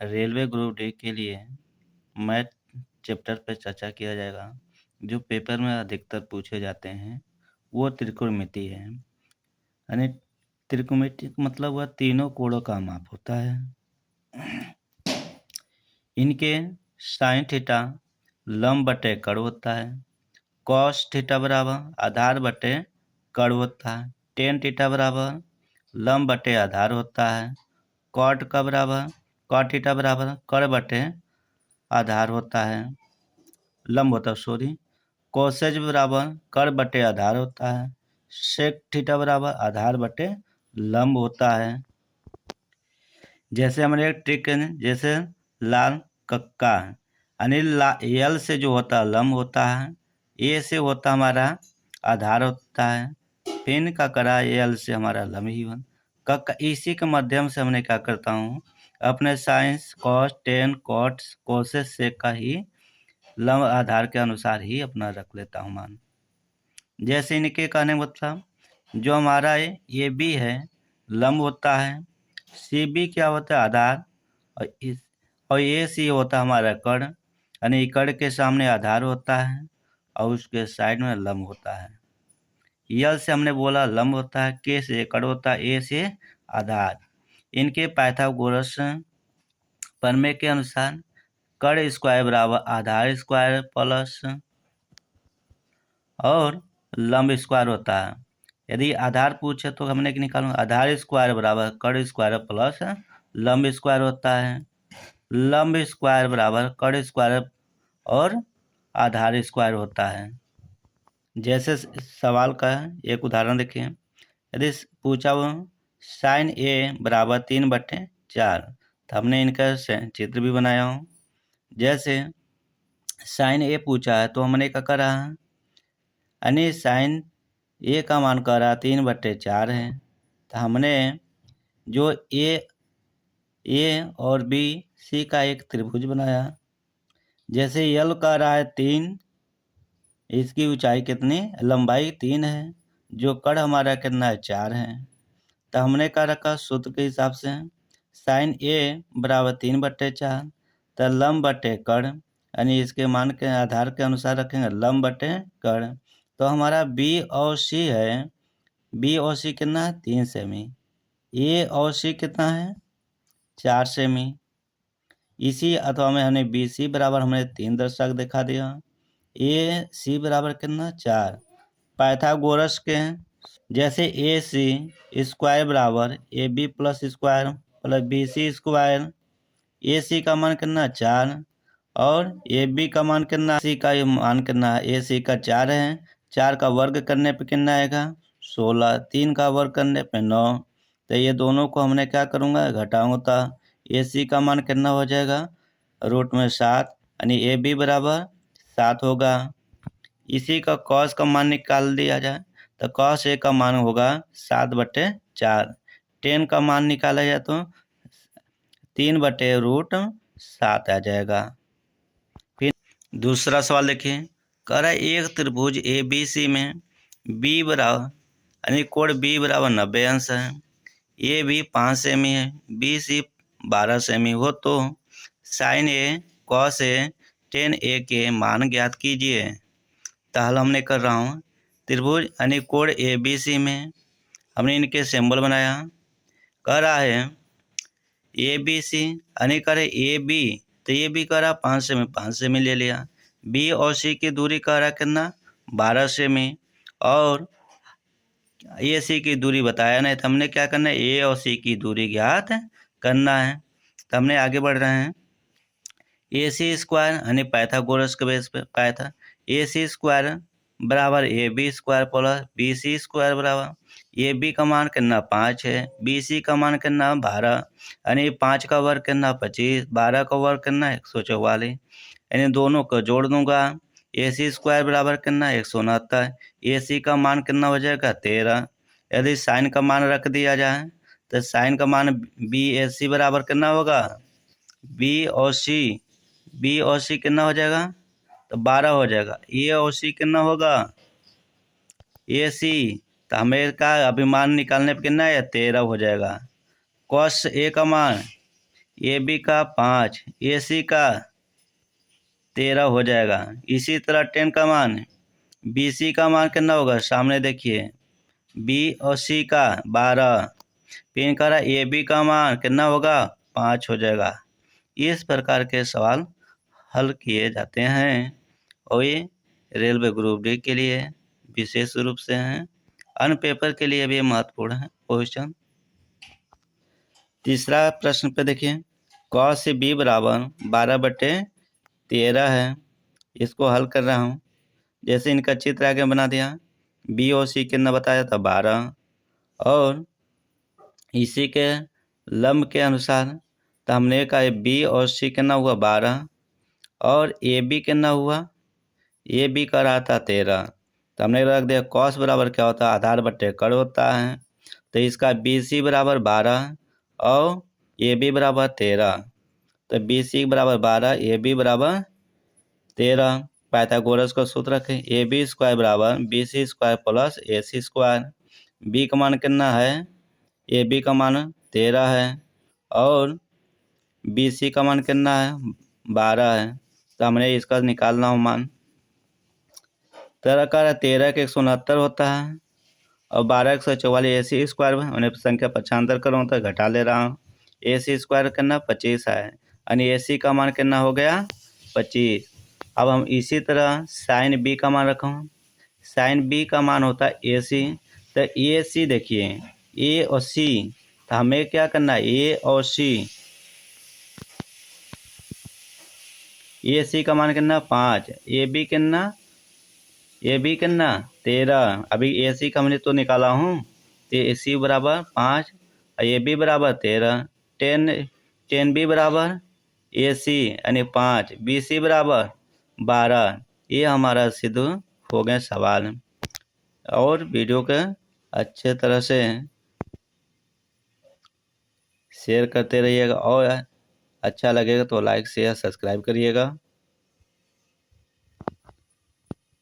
Railway group D के लिए math chapter पे चर्चा किया जाएगा। जो पेपर में अधिकतर पूछे जाते हैं वो त्रिकोणमिति है। यानी त्रिकोणमिति का मतलब वह तीनों कोणों का माप होता है। इनके साइन थीटा लंब बटे कड़ होता है। कॉस थीटा बराबर आधार बटे कड़ होता है। टेन थीटा बराबर लंब बटे आधार होता है। कॉट का बराबर कॉट थीटा बराबर कड़ बटे आधार होता है, लंब होता है सॉरी। कोसेज बराबर कड़ बटे आधार होता है। सेक थीटा बराबर आधार बटे लंब होता है। जैसे हमारे एक ट्रिक है, जैसे लाल कक्का है, यानी यल से जो होता है लंब होता है, ए से होता हमारा आधार होता है, पिन का करा यल से हमारा लंब ही बन कक्का। इसी के माध्यम से हमने क्या करता हूँ, अपने science cos tan cot causes से का ही लंब आधार के अनुसार ही अपना रख लेता हूँ मान। जैसे इनके कहने मतलब जो हमारा ये बी है लंब होता है, सी बी क्या होता है आधार, और ए सी होता है हमारा कड़, यानी कड़ के सामने आधार होता है और उसके साइड में लंब होता है। यल से हमने बोला लंब होता है, के से कड़ होता है, ए से आधार। इनके पाइथागोरस प्रमेय के अनुसार कड़ स्क्वायर बराबर आधार स्क्वायर प्लस और लंब स्क्वायर होता है। यदि आधार पूछे तो हमने निकालना आधार स्क्वायर बराबर कड़ स्क्वायर प्लस लंब स्क्वायर होता है। लंब स्क्वायर बराबर कड़ स्क्वायर और आधार स्क्वायर होता है। जैसे सवाल का एक उदाहरण देखिए, यदि पूछा वो साइन ए बराबर 3/4, तो हमने इनका चित्र भी बनाया हूँ। जैसे साइन ए पूछा है तो हमने क्या करा, यानी साइन ए का मान कह रहा 3/4 है, तो हमने जो ए और बी सी का एक त्रिभुज बनाया। जैसे यल कह रहा है 3, इसकी ऊंचाई कितनी, लंबाई 3 है, जो कड़ हमारा कितना है 4 है, तो हमने क्या रखा सूत्र के हिसाब से साइन ए बराबर 3/4, तो लंब बटे कड़, यानी इसके मान के आधार के अनुसार रखेंगे लंब बटे कड़। तो हमारा बी और सी है, बी और सी कितना है 3 सेमी, ए और सी कितना है 4 सेमी। इसी अथवा में हमने बी सी बराबर हमने 3 दर्शक दिखा दिया, ए सी बराबर कितना 4। पाइथागोरस के जैसे ए सी स्क्वायर बराबर A B plus square plus B C square, A C का मान कितना 4 और ए बी का मान कितना, सी का मान कितना है, ए सी का 4 है, 4 का वर्ग करने पे कितना आएगा 16, 3 का वर्ग करने पे 9, तो ये दोनों को हमने क्या करूँगा घटाऊँगा, ए सी का मान कितना हो जाएगा रूट में 7, यानी ए बी बराबर 7 होगा। इसी का कॉस का मान निकाल दिया जाए तो कॉस ए का मान होगा 7/4, टेन का मान निकाला जाए तो 3/√7 आ जाएगा। फिर दूसरा सवाल देखिए, कह रहा है एक त्रिभुज ए बी सी में बी बराबर यानी कोण बी बराबर 90 अंश है, ए बी 5 सेमी है, बी सी 12 सेमी हो, तो sign A cos A ten ए के मान ज्ञात कीजिए। तो हल हमने कर रहा हूँ, त्रिभुज यानी कोण ए बी सी में हमने इनके सिंबल बनाया। कह रहा है ए बी सी यानी करे ए बी, तो ए बी कह रहा 5 सेमी, 5 सेमी ले लिया। बी और सी की दूरी कह रहा कितना 12 सेमी, और ए सी की दूरी बताया नहीं, तो हमने क्या करना है ए और सी की दूरी ज्ञात करना है। तो हमने आगे बढ़ रहे हैं, ए सी स्क्वायर यानी पाइथागोरस के बेस पे पाया था, ए सी स्क्वायर बराबर A B square plus B C square बराबर ए बी का मान कितना 5 है, बी सी का मान कितना 12, यानी 5 का वर्ग कितना 25, 12 का वर्ग कितना 144, यानी दोनों को जोड़ दूंगा, ए सी स्क्वायर बराबर कितना 169, ए सी का मान कितना हो जाएगा 13। यदि साइन का मान रख दिया जाए तो साइन का मान बी ए सी बराबर कितना होगा, बी और सी कितना हो जाएगा तो 12 हो जाएगा, ए और सी कितना होगा ए सी, तो हमें का अभिमान निकालने पे कितना है 13 हो जाएगा। कॉस ए का मान ए बी का 5, ए सी का 13 हो जाएगा। इसी तरह 10 का मान, बी सी का मान कितना होगा, सामने देखिए, बी और सी का 12, फिर कह रहा ए बी का मान कितना होगा, 5 हो जाएगा। इस प्रकार के सवाल हल किए जाते हैं और ये रेलवे ग्रुप डी के लिए विशेष रूप से हैं, अन्य पेपर के लिए भी महत्वपूर्ण है क्वेश्चन। तीसरा प्रश्न पे देखिए, कॉस बी बराबर 12/13 है। इसको हल कर रहा हूँ। जैसे इनका चित्र आगे बना दिया, बी और सी कितना बताया था, 12, और इसी के लंब के अनुसार तो हमने कहा बी और सी कितना हुआ, 12, और ए बी कितना हुआ, ए बी का रहा था 13। तो हमने रख दिया कॉस बराबर क्या होता है, आधार बट्टे कड़ होता है। तो इसका बी सी बराबर 12 और ए बी बराबर 13। तो बी सी बराबर 12, ए बी बराबर 13। पाइथागोरस का सूत्र रखें, ए बी स्क्वायर बराबर बी सी स्क्वायर प्लस ए सी स्क्वायर। बी का मान कितना है, ए बी का मान 13 है और बी सी का मान कितना है, 12 है। तो हमने इसका निकालना हो मान। 13 के 169 होता है और 12 के 144 ए सी स्क्वायर में उन्हें संख्या पक्षांतर करूँ तो घटा ले रहा हूँ। ए सी स्क्वायर कितना 25 है, यानी ए सी का मान कितना हो गया, 25। अब हम इसी तरह साइन बी का मान रखूँ। साइन बी का मान होता है ए सी। तो ए सी देखिए, ए और सी, तो हमें क्या करना है, ए और सी, ए सी का मान कितना 5, ए बी कितना, ए बी कितना 13। अभी ए सी का हमने तो निकाला हूँ, तो ए सी बराबर 5 और ए बी बराबर 13। 10 बी बराबर ए सी यानी 5, बी सी बराबर 12। ये हमारा सिद्ध हो गए सवाल। और वीडियो के अच्छे तरह से शेयर करते रहिएगा और अच्छा लगेगा तो लाइक शेयर सब्सक्राइब करिएगा।